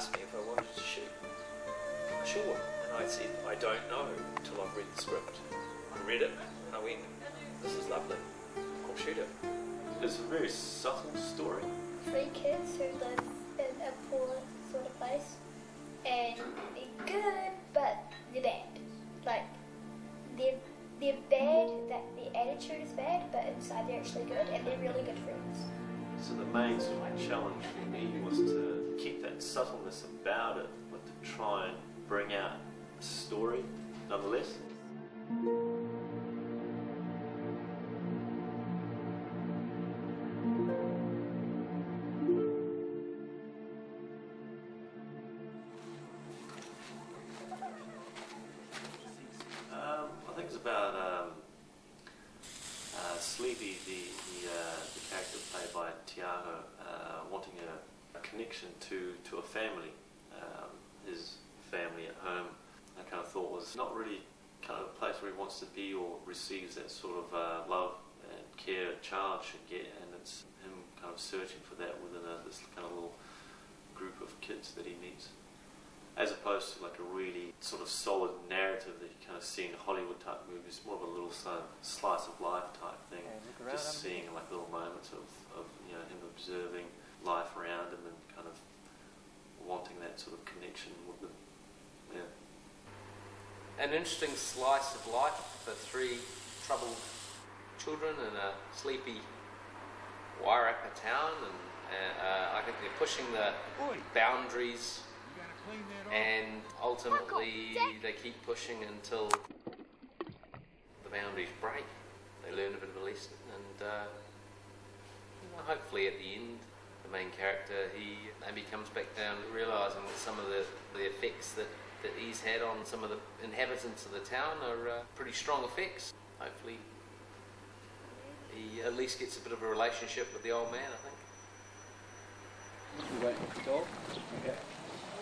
asked me if I wanted to shoot, sure. And I said, I don't know till I've read the script. I read it and I went, this is lovely, I'll shoot it. It's a very subtle story. 3 kids who live in a poor sort of place, and they're good, but they're bad. Like, they're bad, that their attitude is bad, but inside they're actually good, and they're really good friends. So the main sort of challenge for me was to keep that subtleness about it, but to try and bring out a story nonetheless. I think it's about Sleepy, the character played by Tearuru, wanting a connection to a family. His family at home, I kind of thought was not really kind of a place where he wants to be or receives that sort of love and care a child should get, and it's him kind of searching for that within this kind of little group of kids that he meets. As opposed to like a really sort of solid narrative that you kind of see in Hollywood type movies, more of a little slice of life type thing. Just seeing like little moments of you know, him observing life around him and kind of wanting that sort of connection with them. Yeah. An interesting slice of life for 3 troubled children in a sleepy Wairarapa town, and I think they're pushing the boundaries. And ultimately, they keep pushing until the boundaries break. They learn a bit of a lesson, and hopefully at the end, the main character, he maybe comes back down realising that some of the effects that he's had on some of the inhabitants of the town are pretty strong effects. Hopefully, he at least gets a bit of a relationship with the old man, I think. You waiting for the dog? Okay.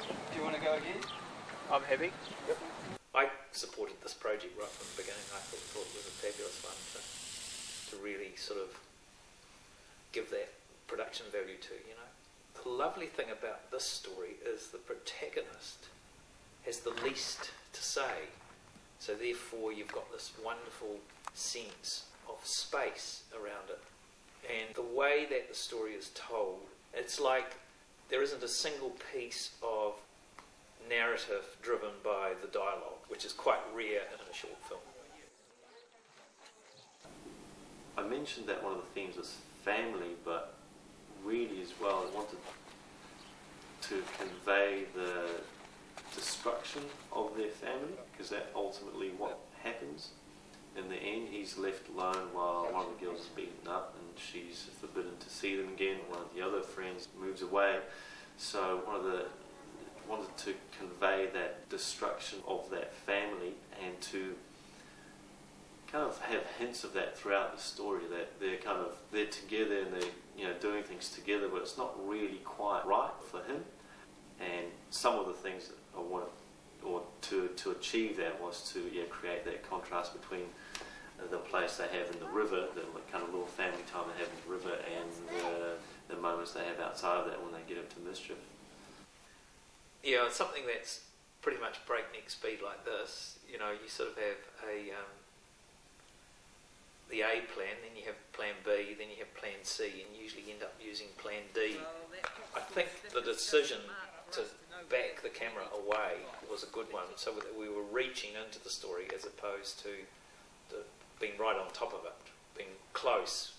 Do you want to go again? I'm happy. Yep. I supported this project right from the beginning. I thought it was a fabulous one to really sort of give that production value to, you know. The lovely thing about this story is the protagonist has the least to say, so therefore you've got this wonderful sense of space around it. And the way that the story is told, it's like there isn't a single piece of narrative driven by the dialogue, which is quite rare in a short film. I mentioned that one of the themes was family, but really as well I wanted to convey the destruction of their family, because that's ultimately what happens. In the end, he's left alone while one of the girls is beaten up and she's forbidden to see them again. One of the other friends moves away. So wanted to convey that destruction of that family, and to kind of have hints of that throughout the story, that they're together and they're doing things together, but it's not really quite right for him. And some of the things that I wanted, or to achieve that, was to create that contrast between the place they have in the river, the kind of little family time they have in the river, and the moments they have outside of that when they get into mischief. Yeah, it's something that's pretty much breakneck speed like this. You know, you sort of have the A plan, then you have plan B, then you have plan C, and usually end up using plan D. I think the decision to back the camera away was a good one, so that we were reaching into the story as opposed to being right on top of it, being close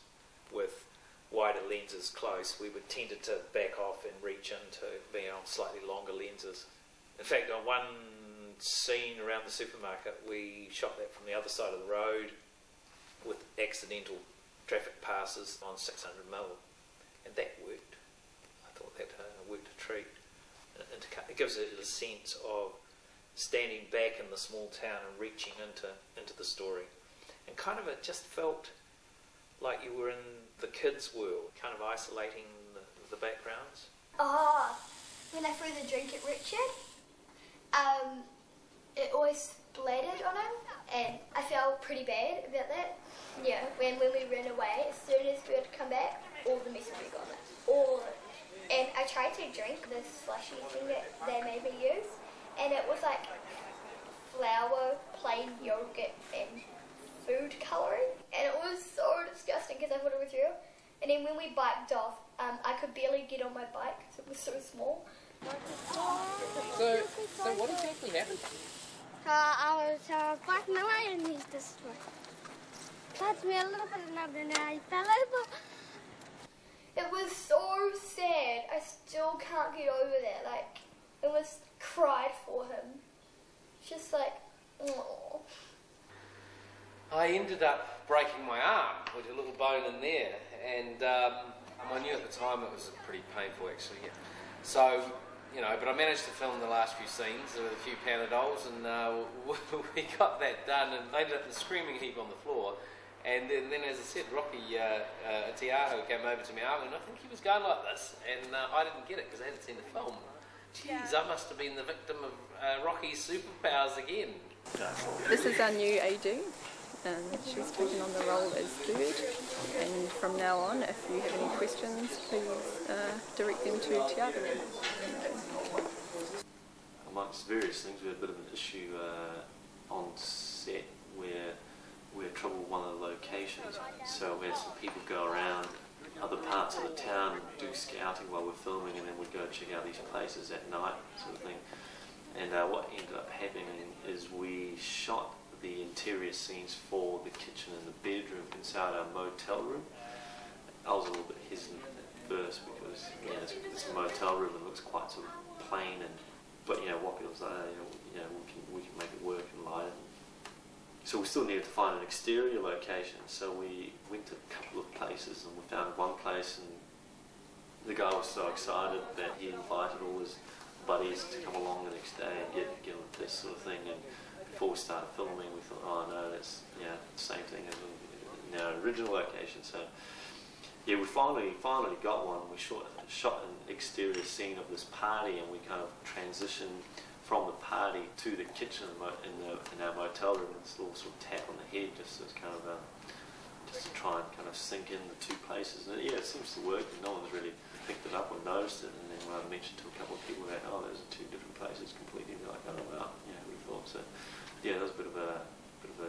with wider lenses close. We would tended to back off and reach into being on slightly longer lenses. In fact, on one scene around the supermarket, we shot that from the other side of the road with accidental traffic passes on 600mm, and that worked. I thought that worked a treat. It gives it a sense of standing back in the small town and reaching into the story, and kind of it just felt like you were in the kids' world, kind of isolating the backgrounds. When I threw the drink at Richard, it always splattered on him, and I felt pretty bad about that. Yeah, when we ran away, as soon as we had to come back, all the mess would be gone. All of it. and I tried to drink this slushy thing that they made me use, and it was like flour, plain yogurt, and food colouring, and it was so disgusting because I thought it was real. And then when we biked off, I could barely get on my bike because it was so small. So what exactly happened? I was biking away and he just touched me a little bit and then I fell over. It was so sad. I still can't get over that. Like, it was cried for him. Just like, oh. I ended up breaking my arm with a little bone in there, and I knew at the time it was pretty painful actually. Yeah. So, you know, but I managed to film the last few scenes with a few Panadols, and we got that done, and I ended up in a screaming heap on the floor. And then as I said, Rocky Tearuru came over to me arm, and I think he was going like this, and I didn't get it because I hadn't seen the film. Jeez, I must have been the victim of Rocky's superpowers again. This is our new AD. She's taken on the role as third, and from now on, if you have any questions, please direct them to Tearuru. Amongst various things, we had a bit of an issue on set where we had trouble with one of the locations, so we had some people go around other parts of the town and do scouting while we're filming, and then we'd go check out these places at night, sort of thing. And what ended up happening is we shot the interior scenes for the kitchen and the bedroom inside our motel room. I was a little bit hesitant at first because it's a motel room and looks quite sort of plain, but Waka was like, we can make it work and light it. So we still needed to find an exterior location, so we went to a couple of places and we found one place, and the guy was so excited that he invited all his buddies to come along the next day and get on this sort of thing. And before we started filming, we thought, oh no, that's the same thing as in our original location. So yeah, we finally got one. We shot an exterior scene of this party, and we kind of transitioned from the party to the kitchen in our motel room, and this little sort of tap on the head, just as kind of just to try and kind of sink in the two places. And it seems to work. And no one's really picked it up or noticed it. And then when I mentioned to a couple of people that, oh, those are two different places completely, they're like, oh wow, we thought so. Yeah, that was a bit of a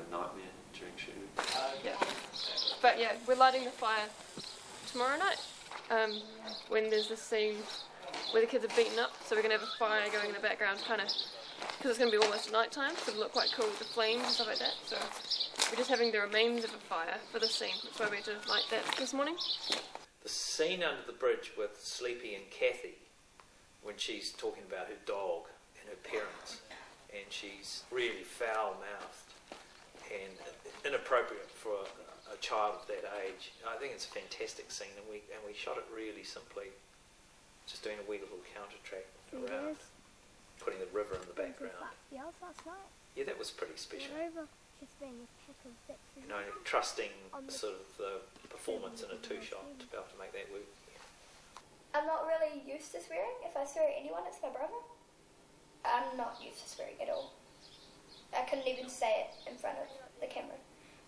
nightmare during shooting. Yeah, but yeah, we're lighting the fire tomorrow night when there's this scene where the kids are beaten up, so we're going to have a fire going in the background, kind of, because it's going to be almost night time, so it'll look quite cool with the flames and stuff like that. So we're just having the remains of a fire for the scene. That's why we had to light that this morning. The scene under the bridge with Sleepy and Kathy, when she's talking about her dog and her parents, and she's really foul-mouthed and inappropriate for a child of that age. I think it's a fantastic scene, and we shot it really simply, just doing a wee little counter track around, putting the river in the background. Yeah, that was pretty special. Trusting sort of the performance in a two-shot to be able to make that work. I'm not really used to swearing. If I swear at anyone, it's my brother. I'm not used to swearing at all. I couldn't even say it in front of the camera.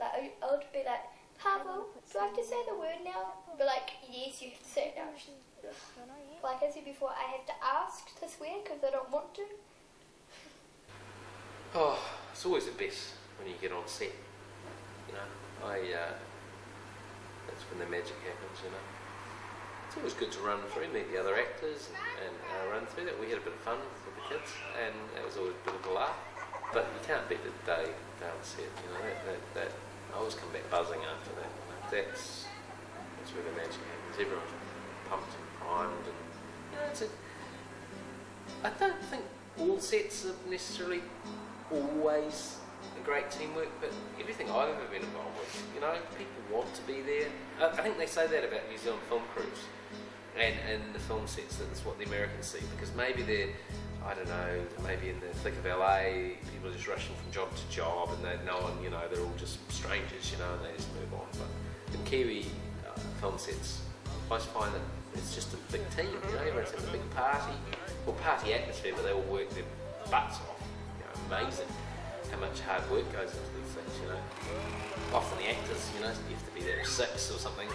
Like, I would be like, Pavel, do I have to say the word now? But like, yes, you have to say it now. Like I said before, I have to ask to swear because I don't want to. Oh, it's always the best when you get on set. That's when the magic happens, It's always good to run through, meet the other actors and run through that. We had a bit of fun with the kids, and it was always a bit of a laugh. But you can't beat the day on set, that I always come back buzzing after that. That's where the magic happens. Everyone's pumped and primed, and I don't think all sets are necessarily always a great teamwork, but everything I've ever been involved with, people want to be there. I think they say that about New Zealand film crews and the film sets, that it's what the Americans see, because maybe they're, I don't know, maybe in the thick of LA, people are just rushing from job to job, and no one, they're all just strangers, and they just move on. But in Kiwi film sets, I just find that it's just a big team, everyone's having a big party, party atmosphere, but they all work their butts off, amazing. how much hard work goes into these things, you know. Often the actors, you know, you have to be there at 6 or something,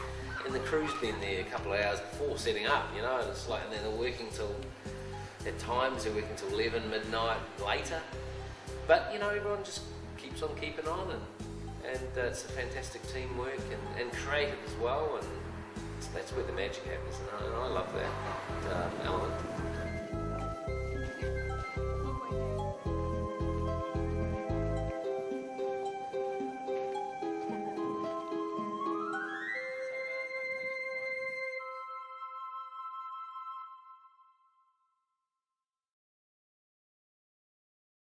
and the crew's been there a couple of hours before setting up, you know, and it's like, and then they're working till, at times they're working till 11, midnight, later. But, you know, everyone just keeps on keeping on, and it's a fantastic teamwork and creative as well, and that's where the magic happens, and I love that.